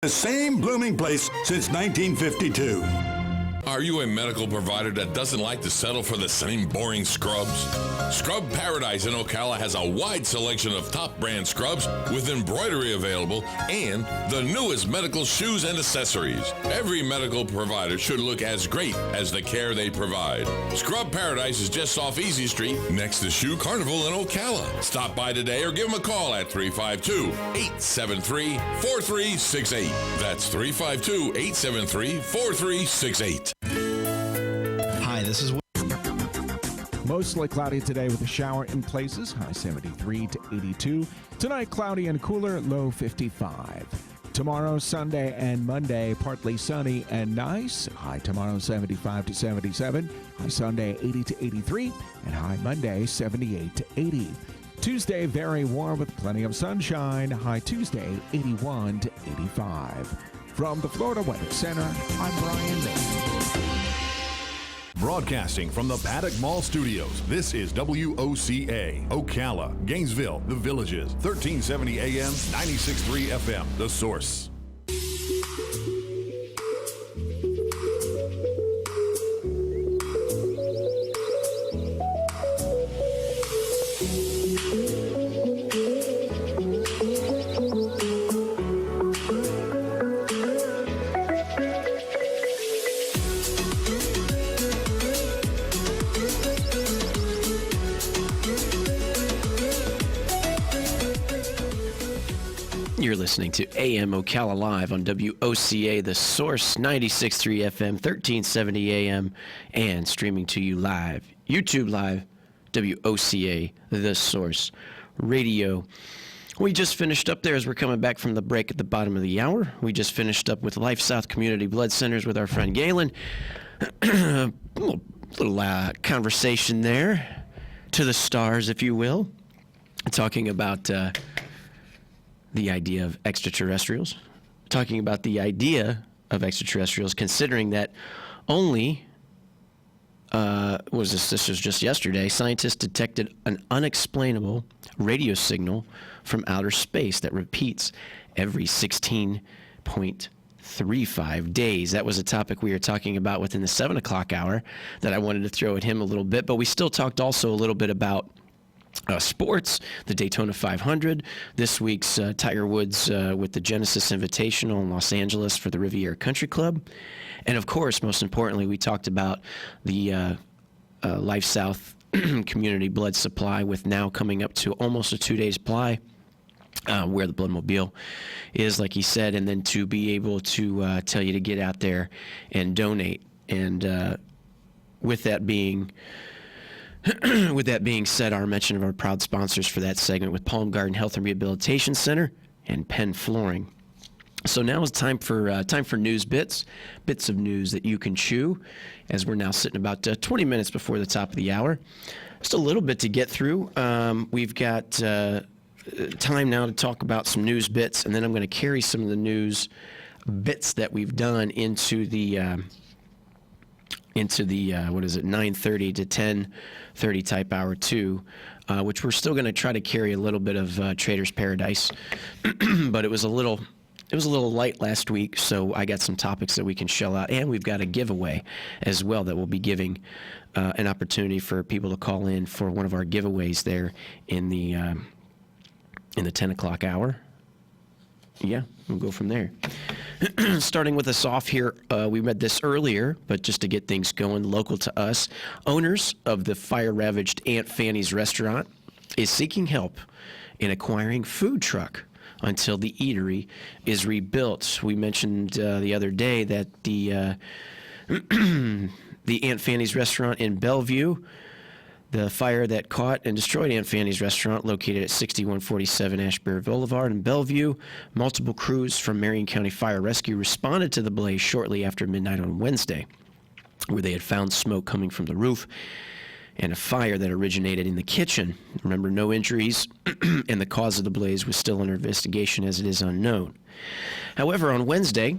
The same blooming place since 1952. Are you a medical provider that doesn't like to settle for the same boring scrubs? Scrub Paradise in Ocala has a wide selection of top brand scrubs with embroidery available and the newest medical shoes and accessories. Every medical provider should look as great as the care they provide. Scrub Paradise is just off Easy Street next to Shoe Carnival in Ocala. Stop by today or give them a call at 352-873-4368. That's 352-873-4368. Hi, this is Mostly cloudy today with a shower in places, high 73 to 82. Tonight, cloudy and cooler, low 55. Tomorrow, Sunday and Monday, partly sunny and nice. High tomorrow, 75 to 77. High Sunday, 80 to 83. And high Monday, 78 to 80. Tuesday, very warm with plenty of sunshine. High Tuesday, 81 to 85. From the Florida Weather Center, I'm Brian Mason. Broadcasting from the Paddock Mall Studios, this is WOCA, Ocala, Gainesville, The Villages, 1370 AM, 96.3 FM, The Source. You're listening to AM Ocala Live on WOCA, The Source, 96.3 FM, 1370 AM, and streaming to you live, YouTube Live, WOCA, The Source Radio. We just finished up there as we're coming back from the break at the bottom of the hour. We just finished up with Life South Community Blood Centers with our friend Galen. A little conversation there, to the stars, if you will, talking about the idea of extraterrestrials, talking about the idea of extraterrestrials, considering that only, this was just yesterday, scientists detected an unexplainable radio signal from outer space that repeats every 16.35 days. That was a topic we were talking about within the 7 o'clock hour that I wanted to throw at him a little bit, but we still talked also a little bit about sports, the Daytona 500, this week's Tiger Woods with the Genesis Invitational in Los Angeles for the Riviera Country Club. And of course, most importantly, we talked about the Life South community blood supply, with now coming up to almost a 2-day supply, where the Bloodmobile is, like he said, and then to be able to tell you to get out there and donate. And with that being said, our mention of our proud sponsors for that segment with Palm Garden Health and Rehabilitation Center and Penn Flooring. So now is time for news bits of news that you can chew, as we're now sitting about 20 minutes before the top of the hour. Just a little bit to get through. We've got time now to talk about some news bits, and then I'm going to carry some of the news bits that we've done into the 9:30 to 10:30 type hour 2, which we're still going to try to carry a little bit of Trader's Paradise, but it was a little light last week, so I got some topics that we can shell out, and we've got a giveaway as well that we'll be giving an opportunity for people to call in for one of our giveaways there in the 10 o'clock hour. Yeah, we'll go from there. Starting with us off here, we read this earlier, but just to get things going, local to us, owners of the fire-ravaged Aunt Fanny's restaurant is seeking help in acquiring food truck until the eatery is rebuilt. We mentioned the other day that the Aunt Fanny's restaurant in Bellevue, the fire that caught and destroyed Aunt Fanny's restaurant, located at 6147 Ashbury Boulevard in Bellevue. Multiple crews from Marion County Fire Rescue responded to the blaze shortly after midnight on Wednesday, where they had found smoke coming from the roof and a fire that originated in the kitchen. Remember, no injuries, and the cause of the blaze was still under investigation, as it is unknown. However, on Wednesday,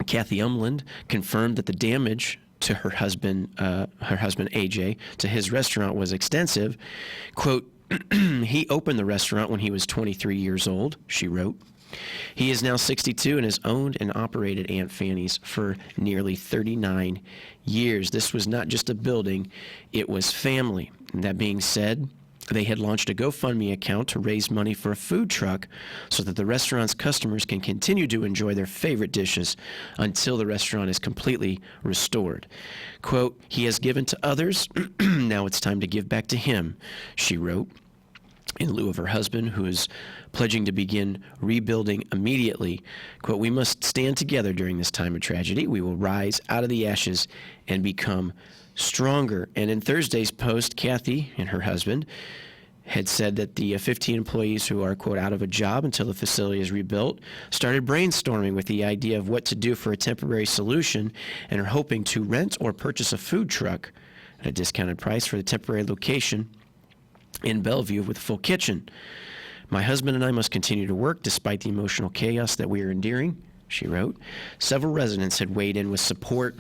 Kathy Umland confirmed that the damage to her husband AJ, to his restaurant was extensive. Quote, "He opened the restaurant when he was 23 years old," she wrote. He is now 62 and has owned and operated Aunt Fanny's for nearly 39 years. This was not just a building, it was family. And that being said, they had launched a GoFundMe account to raise money for a food truck so that the restaurant's customers can continue to enjoy their favorite dishes until the restaurant is completely restored. Quote, "He has given to others, now it's time to give back to him," she wrote, in lieu of her husband, who is pledging to begin rebuilding immediately. Quote, "We must stand together during this time of tragedy. We will rise out of the ashes and become stronger." And in Thursday's post, Kathy and her husband had said that the 15 employees who are, quote, out of a job until the facility is rebuilt started brainstorming with the idea of what to do for a temporary solution and are hoping to rent or purchase a food truck at a discounted price for the temporary location in Bellevue with a full kitchen. "My husband and I must continue to work despite the emotional chaos that we are enduring," she wrote. Several residents had weighed in with support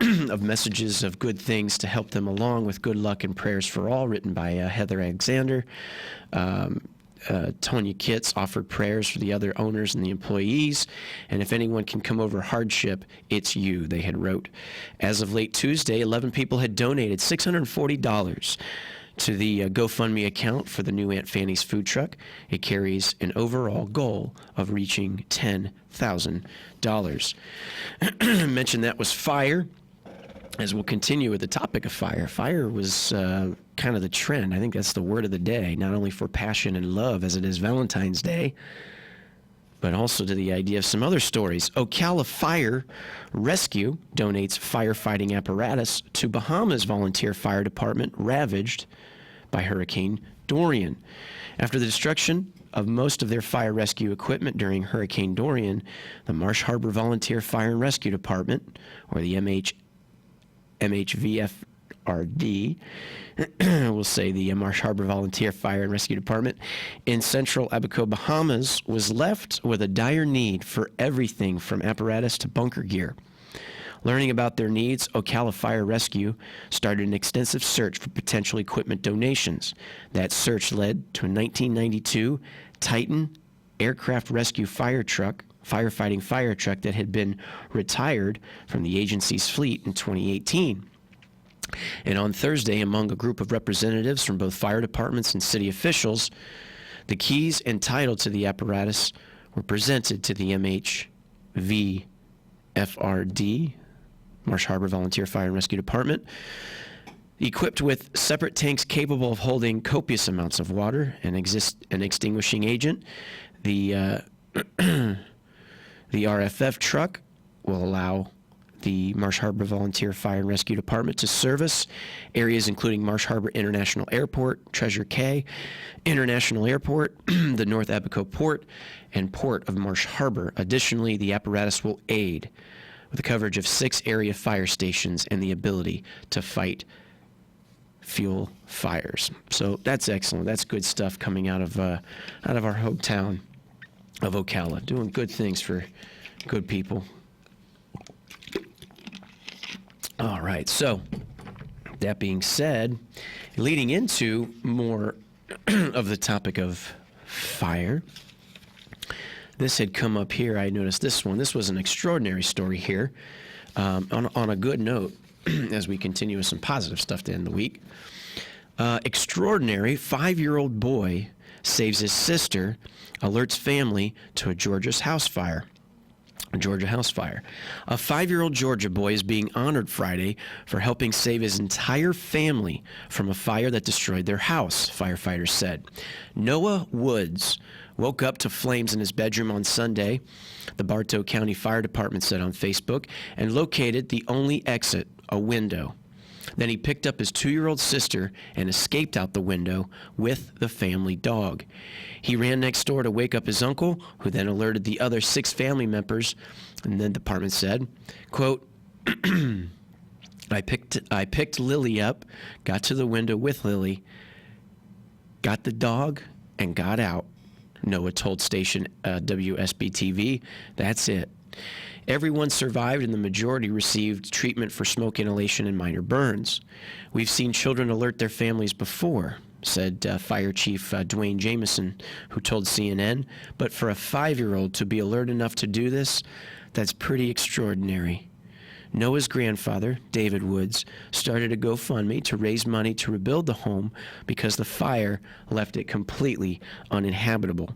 of messages of good things to help them along, with good luck and prayers for all, written by Heather Alexander. Tonya Kitts offered prayers for the other owners and the employees, and if anyone can come over hardship, it's you, they had wrote. As of late Tuesday, 11 people had donated $640 to the GoFundMe account for the new Aunt Fanny's food truck. It carries an overall goal of reaching $10,000. Mentioned that was fire, as we'll continue with the topic of fire. Fire was kind of the trend. I think that's the word of the day, not only for passion and love as it is Valentine's Day, but also to the idea of some other stories. Ocala Fire Rescue donates firefighting apparatus to Bahamas Volunteer Fire Department ravaged by Hurricane Dorian. After the destruction of most of their fire rescue equipment during Hurricane Dorian, the Marsh Harbor Volunteer Fire and Rescue Department, or the MHVFRD, we'll say the Marsh Harbor Volunteer Fire and Rescue Department in central Abaco, Bahamas, was left with a dire need for everything from apparatus to bunker gear. Learning about their needs, Ocala Fire Rescue started an extensive search for potential equipment donations. That search led to a 1992 Titan aircraft rescue firefighting fire truck that had been retired from the agency's fleet in 2018. And on Thursday, among a group of representatives from both fire departments and city officials, the keys and title to the apparatus were presented to the MHVFRD, Marsh Harbor Volunteer Fire and Rescue Department. Equipped with separate tanks capable of holding copious amounts of water and an extinguishing agent, the RFF truck will allow the Marsh Harbor Volunteer Fire and Rescue Department to service areas including Marsh Harbor International Airport, Treasure Cay International Airport, the North Abaco Port, and Port of Marsh Harbor. Additionally, the apparatus will aid with the coverage of 6 area fire stations and the ability to fight fuel fires. So that's excellent. That's good stuff coming out of our hometown of Ocala, doing good things for good people. All right, so that being said, leading into more of the topic of fire, this had come up here. I noticed this one. This was an extraordinary story here. On a good note, as we continue with some positive stuff to end the week. Extraordinary 5-year-old boy saves his sister, alerts family to a Georgia house fire. A 5-year-old Georgia boy is being honored Friday for helping save his entire family from a fire that destroyed their house, firefighters said. Noah Woods woke up to flames in his bedroom on Sunday, the Bartow County Fire Department said on Facebook, and located the only exit, a window. Then he picked up his 2-year-old sister and escaped out the window with the family dog. He ran next door to wake up his uncle, who then alerted the other 6 family members, and then the department said, quote, I picked Lily up, got to the window with Lily, got the dog, and got out. Noah told station WSB-TV, that's it. Everyone survived and the majority received treatment for smoke inhalation and minor burns. We've seen children alert their families before. said Fire Chief Dwayne Jamison, who told CNN. But for a 5-year-old to be alert enough to do this, that's pretty extraordinary. Noah's grandfather, David Woods, started a GoFundMe to raise money to rebuild the home because the fire left it completely uninhabitable.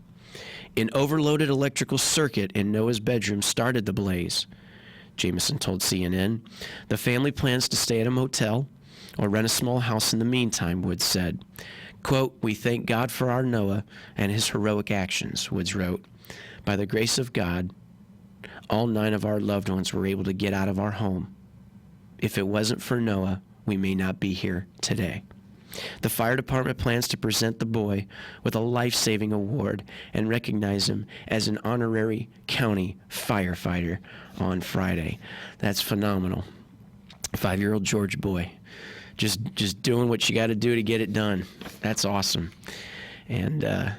An overloaded electrical circuit in Noah's bedroom started the blaze. Jameson told CNN. The family plans to stay at a motel or rent a small house in the meantime, Woods said. Quote, "We thank God for our Noah and his heroic actions," Woods wrote. By the grace of God, all 9 of our loved ones were able to get out of our home. If it wasn't for Noah, we may not be here today. The fire department plans to present the boy with a life-saving award and recognize him as an honorary county firefighter on Friday. That's phenomenal. 5-year-old George boy, just doing what you got to do to get it done. That's awesome. And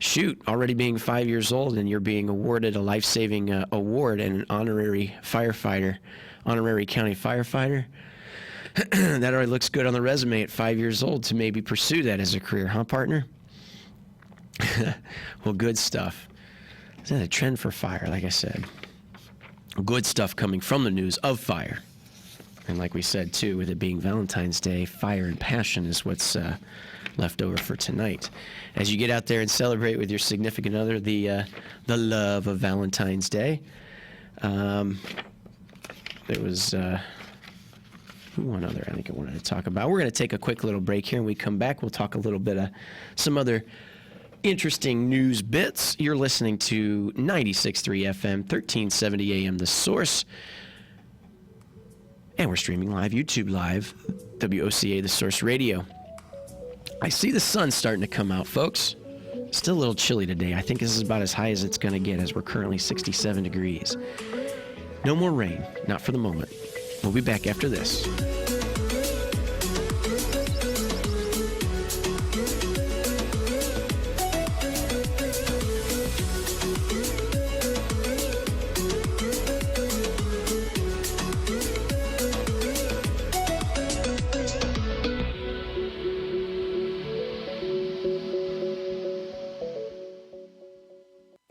shoot, already being 5 years old and you're being awarded a life-saving award and an honorary firefighter, honorary county firefighter. That already looks good on the resume at 5 years old to maybe pursue that as a career, huh, partner? Well, good stuff. Is that a trend for fire, like I said? Good stuff coming from the news of fire. And like we said, too, with it being Valentine's Day, fire and passion is what's left over for tonight. As you get out there and celebrate with your significant other the love of Valentine's Day, there was... one other I think I wanted to talk about. We're going to take a quick little break here, and we come back. We'll talk a little bit of some other interesting news bits. You're listening to 96.3 FM, 1370 AM, The Source. And we're streaming live, YouTube Live, WOCA, The Source Radio. I see the sun starting to come out, folks. Still a little chilly today. I think this is about as high as it's going to get, as we're currently 67 degrees. No more rain, not for the moment. We'll be back after this.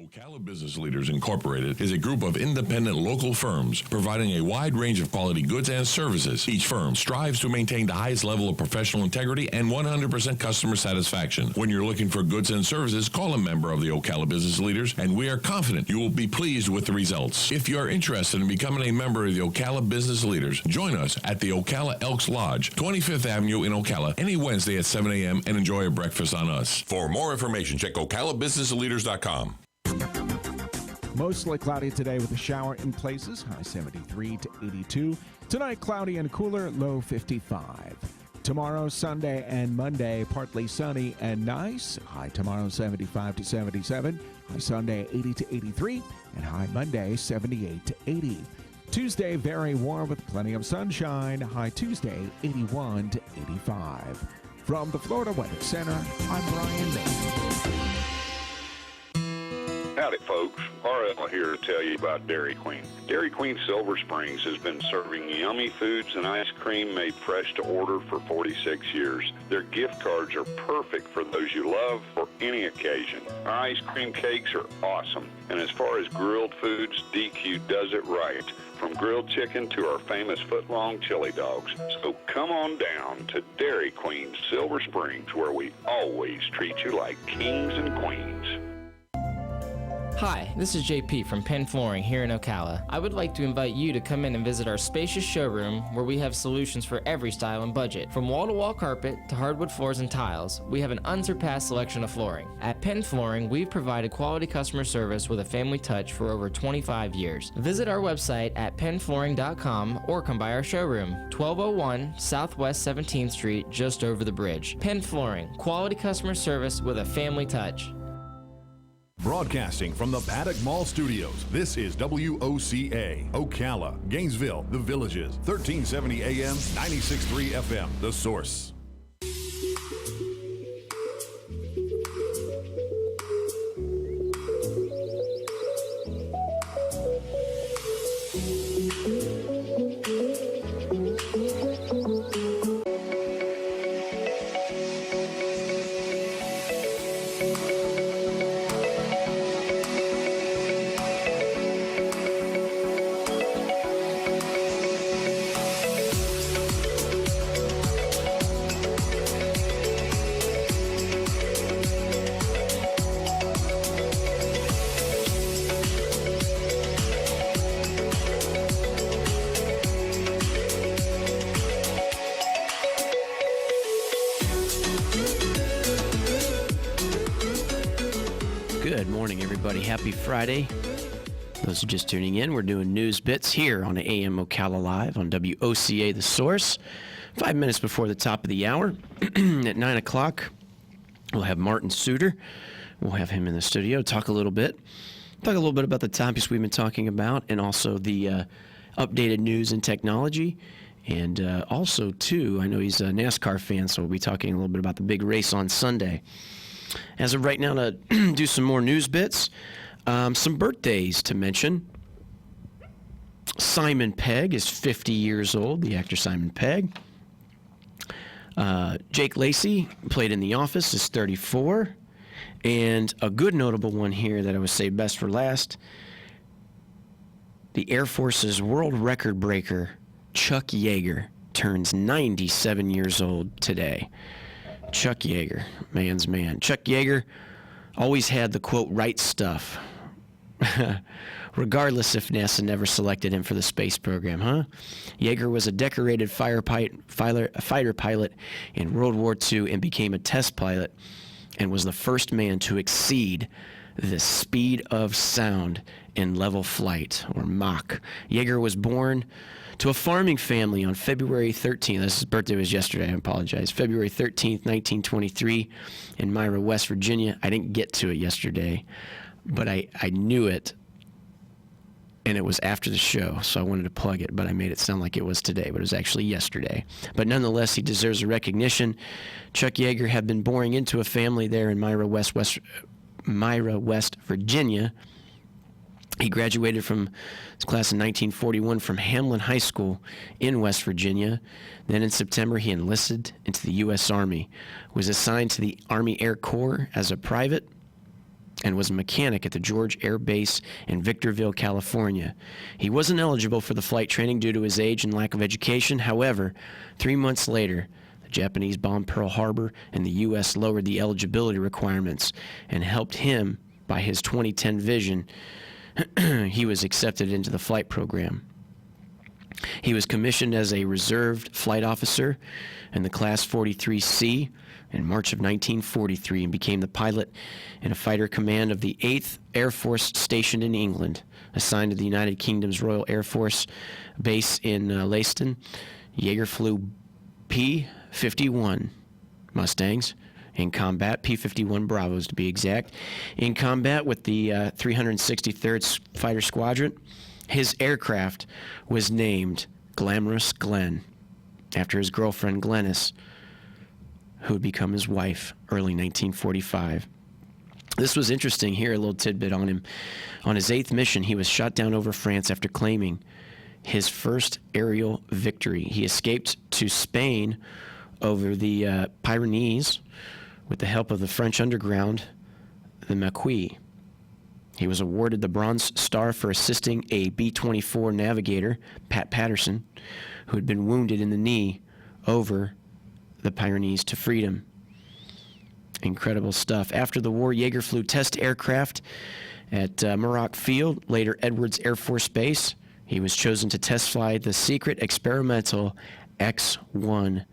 Ocala Business Leaders Incorporated is a group of independent local firms providing a wide range of quality goods and services. Each firm strives to maintain the highest level of professional integrity and 100% customer satisfaction. When you're looking for goods and services, call a member of the Ocala Business Leaders, and we are confident you will be pleased with the results. If you are interested in becoming a member of the Ocala Business Leaders, join us at the Ocala Elks Lodge, 25th Avenue in Ocala, any Wednesday at 7 a.m. and enjoy a breakfast on us. For more information, check OcalaBusinessLeaders.com. Mostly cloudy today with a shower in places, high 73 to 82. Tonight, cloudy and cooler, low 55. Tomorrow, Sunday and Monday, partly sunny and nice. High tomorrow, 75 to 77. High Sunday, 80 to 83. And high Monday, 78 to 80. Tuesday, very warm with plenty of sunshine. High Tuesday, 81 to 85. From the Florida Weather Center, I'm Brian May. Howdy, folks. RL here to tell you about Dairy Queen. Dairy Queen Silver Springs has been serving yummy foods and ice cream made fresh to order for 46 years. Their gift cards are perfect for those you love for any occasion. Our ice cream cakes are awesome. And as far as grilled foods, DQ does it right. From grilled chicken to our famous foot-long chili dogs. So come on down to Dairy Queen Silver Springs, where we always treat you like kings and queens. Hi, this is JP from Penn Flooring here in Ocala. I would like to invite you to come in and visit our spacious showroom where we have solutions for every style and budget. From wall-to-wall carpet to hardwood floors and tiles, we have an unsurpassed selection of flooring. At Penn Flooring, we've provided quality customer service with a family touch for over 25 years. Visit our website at pennflooring.com or come by our showroom, 1201 Southwest 17th Street, just over the bridge. Penn Flooring, quality customer service with a family touch. Broadcasting from the Paddock Mall Studios, this is WOCA, Ocala, Gainesville, The Villages, 1370 AM, 96.3 FM, The Source. Happy Friday. Those who are just tuning in, we're doing news bits here on AM Ocala Live on WOCA The Source. 5 minutes before the top of the hour. At 9 o'clock, we'll have Martin Suter. We'll have him in the studio, talk a little bit about the topics we've been talking about, and also the updated news and technology. And also, too, I know he's a NASCAR fan, so we'll be talking a little bit about the big race on Sunday. As of right now, to do some more news bits, some birthdays to mention. Simon Pegg is 50 years old, the actor Simon Pegg. Jake Lacey, played in The Office, is 34. And a good notable one here that I would say best for last, the Air Force's world record breaker, Chuck Yeager, turns 97 years old today. Chuck Yeager, man's man. Chuck Yeager always had the, quote, right stuff. Regardless if NASA never selected him for the space program, huh? Yeager was a decorated fighter pilot in World War II and became a test pilot and was the first man to exceed the speed of sound in level flight, or Mach. Yeager was born to a farming family on February 13th. His birthday was yesterday, I apologize. February 13th, 1923 in Myra, West Virginia. I didn't get to it yesterday, but I knew it, and it was after the show, so I wanted to plug it, but I made it sound like it was today, but it was actually yesterday. But nonetheless, he deserves a recognition. Chuck Yeager had been born into a family there in Myra, West Virginia. He graduated from his class in 1941 from Hamlin High School in West Virginia. Then in September, he enlisted into the U.S. Army, was assigned to the Army Air Corps as a private, and was a mechanic at the George Air Base in Victorville, California. He wasn't eligible for the flight training due to his age and lack of education. However, 3 months later, the Japanese bombed Pearl Harbor, and the U.S. lowered the eligibility requirements and helped him by his 2010 vision. He was accepted into the flight program. He was commissioned as a reserved flight officer in the Class 43C in March of 1943 and became the pilot in a fighter command of the 8th Air Force stationed in England, assigned to the United Kingdom's Royal Air Force Base in Leiston. Yeager flew P-51 Mustangs in combat, P-51 Bravos to be exact, in combat with the 363rd Fighter Squadron. His aircraft was named Glamorous Glenn, after his girlfriend Glennis, who would become his wife early 1945. This was interesting. Here, a little tidbit on him. On his 8th mission, he was shot down over France after claiming his first aerial victory. He escaped to Spain over the Pyrenees with the help of the French underground, the Maquis. He was awarded the Bronze Star for assisting a B-24 navigator, Pat Patterson, who had been wounded in the knee over the Pyrenees to freedom. Incredible stuff. After the war, Yeager flew test aircraft at Muroc Field, later Edwards Air Force Base. He was chosen to test fly the secret experimental X-1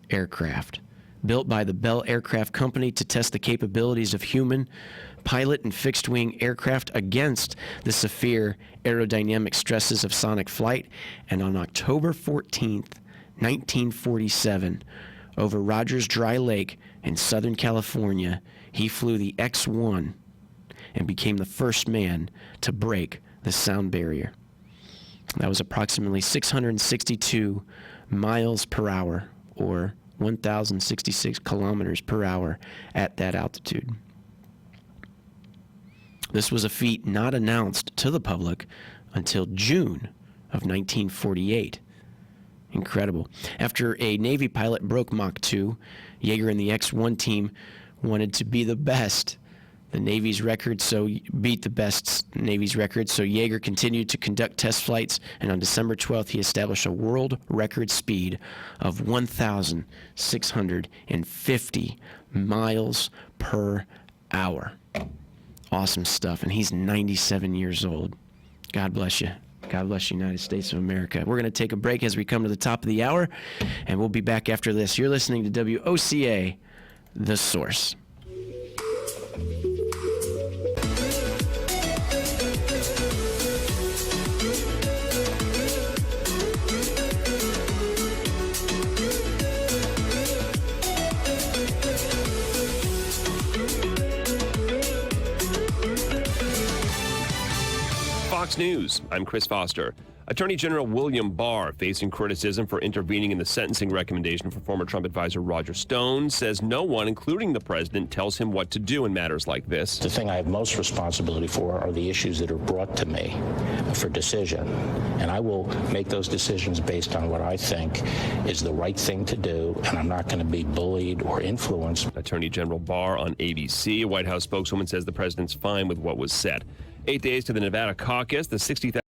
aircraft, built by the Bell Aircraft Company to test the capabilities of human pilot and fixed-wing aircraft against the severe aerodynamic stresses of sonic flight. And on October 14th, 1947, over Rogers Dry Lake in Southern California, he flew the X-1 and became the first man to break the sound barrier. That was approximately 662 miles per hour, or 1,066 kilometers per hour at that altitude. This was a feat not announced to the public until June of 1948. Incredible. After a Navy pilot broke Mach 2, Yeager and the X-1 team wanted to be the best. The Navy's record, so beat the best Navy's record, so Yeager continued to conduct test flights, and on December 12th, he established a world record speed of 1,650 miles per hour. Awesome stuff, and he's 97 years old. God bless you. God bless the United States of America. We're going to take a break as we come to the top of the hour, and we'll be back after this. You're listening to WOCA, The Source. Fox News, I'm Chris Foster. Attorney General William Barr, facing criticism for intervening in the sentencing recommendation for former Trump advisor Roger Stone, says no one, including the president, tells him what to do in matters like this. The thing I have most responsibility for are the issues that are brought to me for decision. And I will make those decisions based on what I think is the right thing to do, and I'm not going to be bullied or influenced. Attorney General Barr on ABC. A White House spokeswoman says the president's fine with what was said. 8 days to the Nevada caucus, the 60,000